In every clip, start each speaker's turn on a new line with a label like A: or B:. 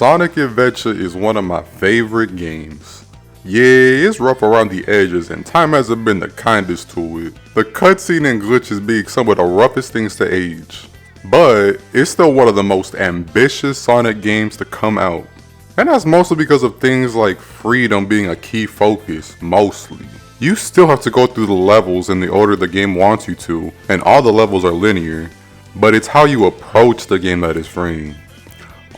A: Sonic Adventure is one of my favorite games. Yeah, it's rough around the edges and time hasn't been the kindest to it. The cutscene and glitches being some of the roughest things to age. But it's still one of the most ambitious Sonic games to come out. And that's mostly because of things like freedom being a key focus, mostly. You still have to go through the levels in the order the game wants you to, and all the levels are linear. But it's how you approach the game that is freeing.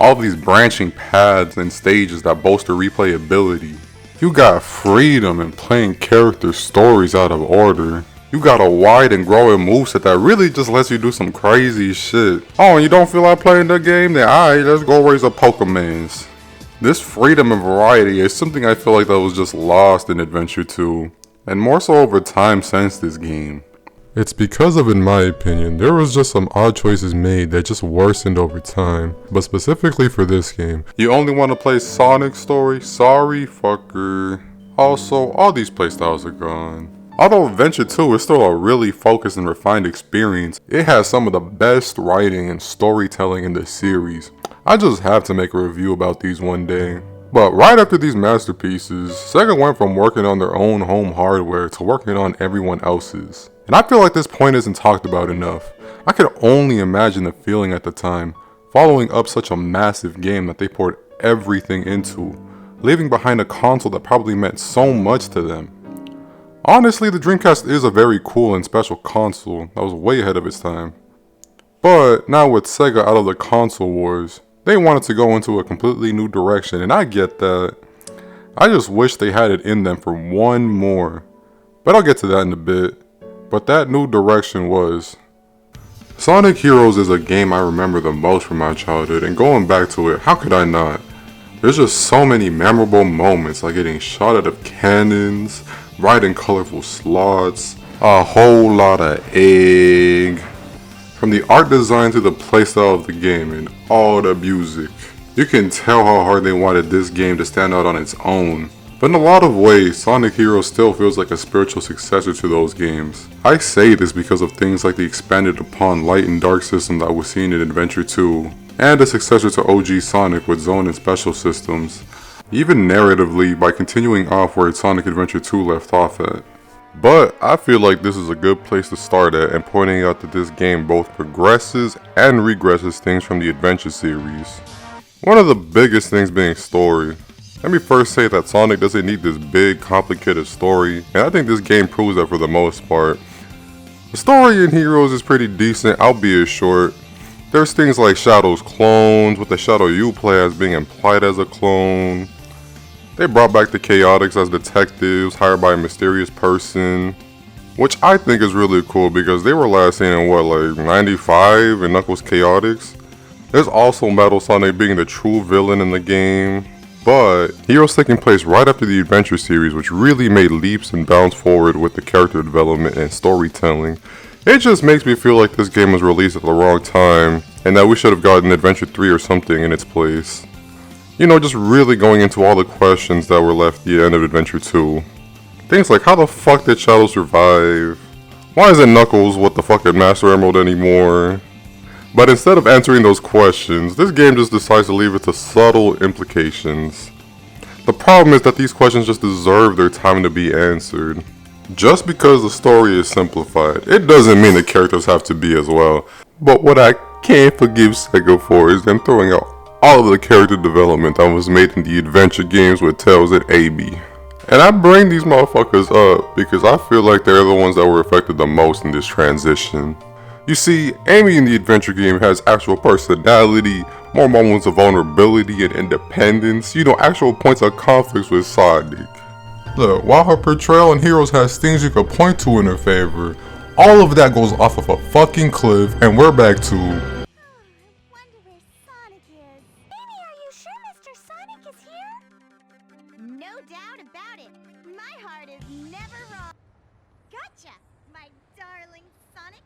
A: All these branching paths and stages that bolster replayability. You got freedom in playing character stories out of order. You got a wide and growing moveset that really just lets you do some crazy shit. Oh, and you don't feel like playing the game? Then alright, let's go raise a Pokemans. This freedom and variety is something I feel like that was just lost in Adventure 2, and more so over time since this game. It's because of, in my opinion, there was just some odd choices made that just worsened over time. But specifically for this game, you only want to play Sonic story? Sorry, fucker. Also, all these playstyles are gone. Although Adventure 2 is still a really focused and refined experience, it has some of the best writing and storytelling in the series. I just have to make a review about these one day. But right after these masterpieces, Sega went from working on their own home hardware to working on everyone else's. And I feel like this point isn't talked about enough. I could only imagine the feeling at the time, following up such a massive game that they poured everything into, leaving behind a console that probably meant so much to them. Honestly, the Dreamcast is a very cool and special console that was way ahead of its time. But now with Sega out of the console wars, they wanted to go into a completely new direction, and I get that. I just wish they had it in them for one more. But I'll get to that in a bit. But that new direction was... Sonic Heroes is a game I remember the most from my childhood, and going back to it, how could I not? There's just so many memorable moments, like getting shot out of cannons, riding colorful slots, a whole lot of egg. From the art design to the playstyle of the game and all the music. You can tell how hard they wanted this game to stand out on its own. But in a lot of ways, Sonic Heroes still feels like a spiritual successor to those games. I say this because of things like the expanded upon light and dark system that was seen in Adventure 2, and a successor to OG Sonic with zone and special systems. Even narratively by continuing off where Sonic Adventure 2 left off at. But I feel like this is a good place to start at and pointing out that this game both progresses and regresses things from the Adventure series. One of the biggest things being story. Let me first say that Sonic doesn't need this big complicated story, and I think this game proves that for the most part. The story in Heroes is pretty decent, albeit short. There's things like Shadow's clones, with the Shadow you play as being implied as a clone. They brought back the Chaotix as detectives hired by a mysterious person, which I think is really cool because they were last seen in what, like 95 in Knuckles Chaotix. There's also Metal Sonic being the true villain in the game, but Heroes taking place right after the Adventure series, which really made leaps and bounds forward with the character development and storytelling. It just makes me feel like this game was released at the wrong time and that we should have gotten Adventure 3 or something in its place. You know, just really going into all the questions that were left at the end of Adventure 2. Things like, how the fuck did Shadow survive? Why isn't Knuckles with the fucking Master Emerald anymore? But instead of answering those questions, this game just decides to leave it to subtle implications. The problem is that these questions just deserve their time to be answered. Just because the story is simplified, it doesn't mean the characters have to be as well. But what I can't forgive Sega for is them throwing out all of the character development that was made in the adventure games with Tails and Amy. And I bring these motherfuckers up because I feel like they're the ones that were affected the most in this transition. You see, Amy in the adventure game has actual personality, more moments of vulnerability and independence, you know, actual points of conflicts with Sonic. Look, while her portrayal in Heroes has things you could point to in her favor, all of that goes off of a fucking cliff and we're back to...
B: No doubt about it. My heart is never wrong. Gotcha, my darling Sonic.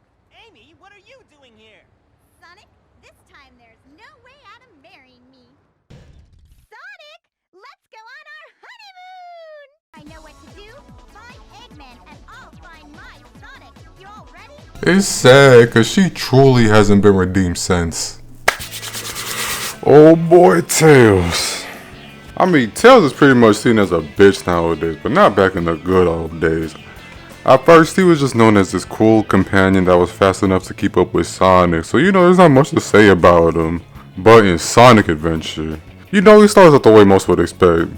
C: Amy, what are you doing here?
B: Sonic, this time there's no way out of marrying me. Sonic, let's go on our honeymoon! I know what to do. Find Eggman and I'll find my Sonic. You all ready?
A: It's sad because she truly hasn't been redeemed since. Oh boy, Tails. I mean, Tails is pretty much seen as a bitch nowadays, but not back in the good old days. At first, he was just known as this cool companion that was fast enough to keep up with Sonic, so there's not much to say about him. But in Sonic Adventure, he starts out the way most would expect.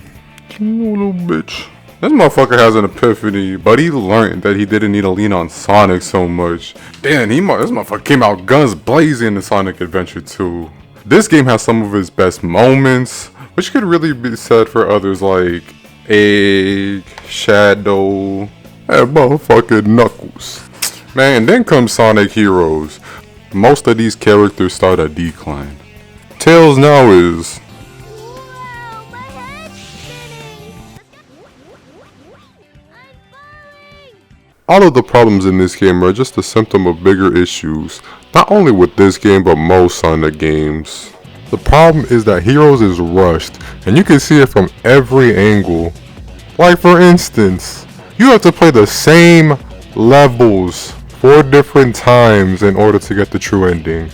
A: Little bitch. This motherfucker has an epiphany, but he learned that he didn't need to lean on Sonic so much. Damn, this motherfucker came out guns blazing in Sonic Adventure 2. This game has some of his best moments, which could really be said for others like Egg, Shadow, and motherfucking Knuckles. Man, then comes Sonic Heroes. Most of these characters start a decline. Tails now is...
B: Whoa, my head's spinning! I'm falling!
A: All of the problems in this game are just a symptom of bigger issues, not only with this game but most Sonic games. The problem is that Heroes is rushed, and you can see it from every angle. Like for instance, you have to play the same levels 4 different times in order to get the true ending.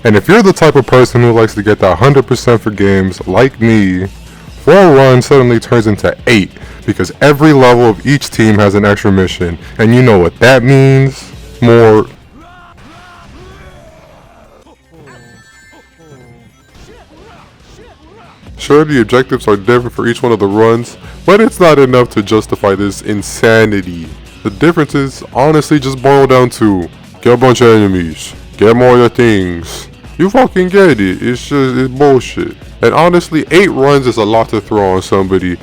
A: And if you're the type of person who likes to get that 100% for games like me, 4 runs suddenly turns into 8 because every level of each team has an extra mission, and you know what that means? More. Sure, the objectives are different for each one of the runs, but it's not enough to justify this insanity. The differences honestly just boil down to get a bunch of enemies, get more of the things. You fucking get it, it's bullshit. And honestly, 8 runs is a lot to throw on somebody,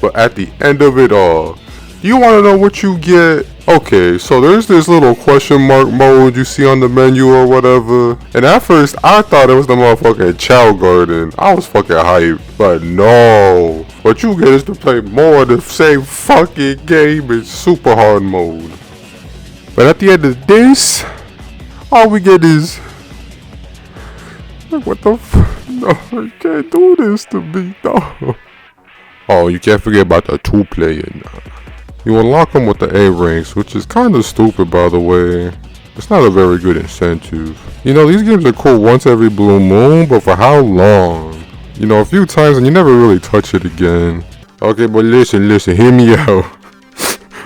A: but at the end of it all, you wanna know what you get? Okay, so there's this little question mark mode you see on the menu or whatever. And at first, I thought it was the motherfucking Chow Garden. I was fucking hyped, but no. What you get is to play more of the same fucking game in super hard mode. But at the end of this, all we get is... What the f... No, you can't do this to me, no. Oh, you can't forget about the 2-player now. You unlock them with the A ranks, which is kinda stupid by the way. It's not a very good incentive. These games are cool once every blue moon, but for how long? A few times and you never really touch it again. Okay, but listen, hear me out.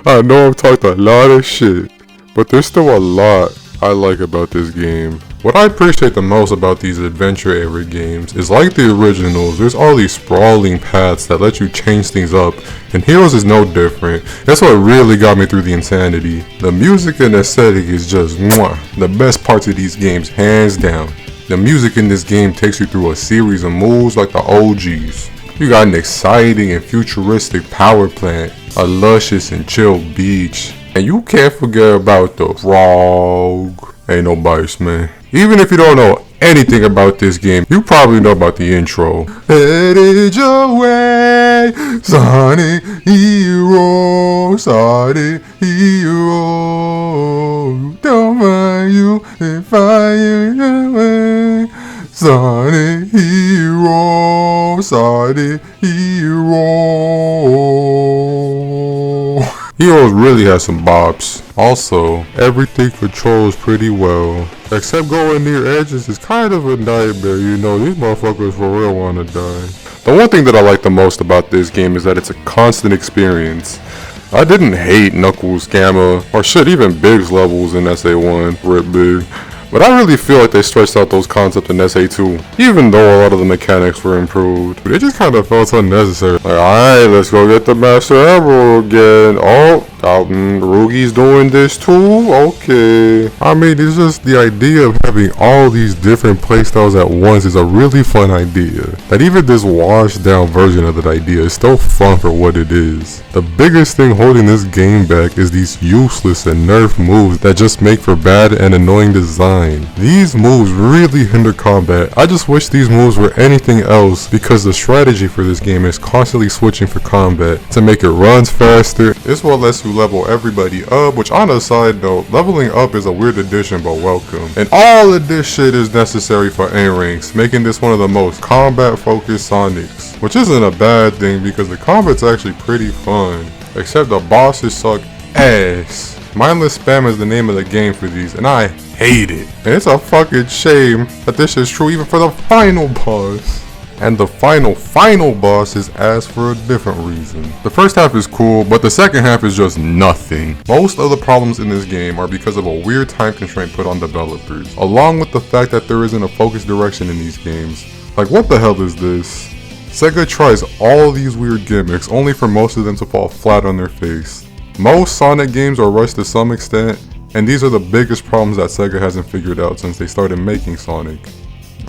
A: I know I've talked a lot of shit, but there's still a lot I like about this game. What I appreciate the most about these adventure era games is, like the originals, there's all these sprawling paths that let you change things up, and Heroes is no different. That's what really got me through the insanity. The music and aesthetic is just mwah, the best parts of these games, hands down. The music in this game takes you through a series of moves like the OGs. You got an exciting and futuristic power plant, a luscious and chill beach, and you can't forget about the frog. Ain't no bites, man. Even if you don't know anything about this game, you probably know about the intro. Headed your way, Sonic Hero, Sonic Hero. Don't mind you if I am your way. Sonic Hero, Sonic Hero. Heroes really has some bops. Also, everything controls pretty well. Except going near edges is kind of a nightmare, these motherfuckers for real wanna die. The one thing that I like the most about this game is that it's a constant experience. I didn't hate Knuckles, Gamma, or shit, even Big's levels in SA1, Rip Big. But I really feel like they stretched out those concepts in SA2, even though a lot of the mechanics were improved. But it just kind of felt unnecessary. Like, alright, let's go get the Master Emerald again. Oh, Rugi's doing this too? Okay. I mean, it's just the idea of having all these different playstyles at once is a really fun idea. That even this washed down version of that idea is still fun for what it is. The biggest thing holding this game back is these useless and nerfed moves that just make for bad and annoying design. These moves really hinder combat. I just wish these moves were anything else, because the strategy for this game is constantly switching for combat to make it runs faster. This what lets you level everybody up, which on a side note, leveling up is a weird addition but welcome. And all of this shit is necessary for A ranks, making this one of the most combat focused Sonics. Which isn't a bad thing because the combat's actually pretty fun. Except the bosses suck ass. Mindless spam is the name of the game for these, and I hate it. And it's a fucking shame that this is true even for the final boss. And the final boss is asked for a different reason. The first half is cool, but the second half is just nothing. Most of the problems in this game are because of a weird time constraint put on developers, along with the fact that there isn't a focused direction in these games. Like, what the hell is this? Sega tries all these weird gimmicks only for most of them to fall flat on their face. Most Sonic games are rushed to some extent, and these are the biggest problems that Sega hasn't figured out since they started making Sonic.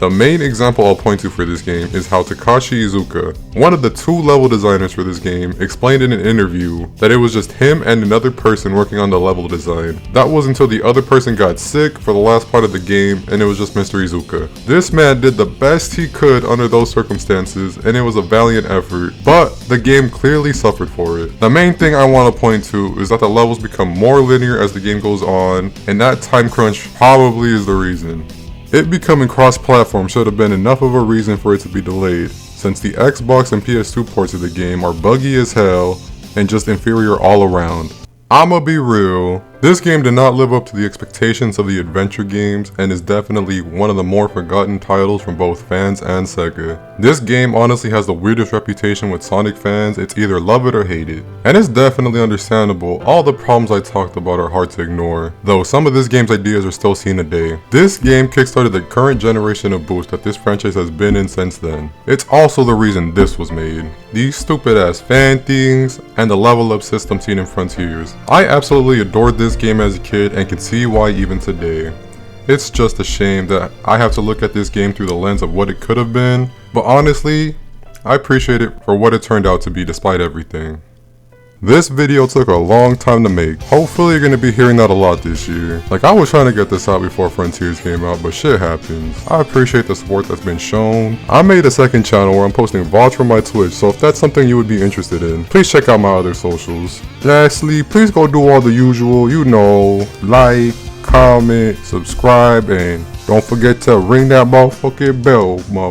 A: The main example I'll point to for this game is how Takashi Iizuka, one of the 2 level designers for this game, explained in an interview that it was just him and another person working on the level design. That was until the other person got sick for the last part of the game, and it was just Mr. Iizuka. This man did the best he could under those circumstances, and it was a valiant effort, but the game clearly suffered for it. The main thing I want to point to is that the levels become more linear as the game goes on, and that time crunch probably is the reason. It becoming cross-platform should have been enough of a reason for it to be delayed, since the Xbox and PS2 ports of the game are buggy as hell and just inferior all around. I'ma be real, this game did not live up to the expectations of the adventure games and is definitely one of the more forgotten titles from both fans and Sega. This game honestly has the weirdest reputation with Sonic fans, it's either love it or hate it. And it's definitely understandable, all the problems I talked about are hard to ignore, though some of this game's ideas are still seen today. This game kickstarted the current generation of boost that this franchise has been in since then. It's also the reason this was made. These stupid ass fan things, and the level up system seen in Frontiers. I absolutely adored this game as a kid and can see why even today. It's just a shame that I have to look at this game through the lens of what it could have been, but honestly, I appreciate it for what it turned out to be despite everything. This video took a long time to make. Hopefully you're going to be hearing that a lot this year. Like, I was trying to get this out before Frontiers came out, but shit happens. I appreciate the support that's been shown. I made a second channel where I'm posting VODs from my Twitch, so if that's something you would be interested in, please check out my other socials. Lastly, please go do all the usual, you know, like, comment, subscribe, and don't forget to ring that motherfucking bell, motherfucker.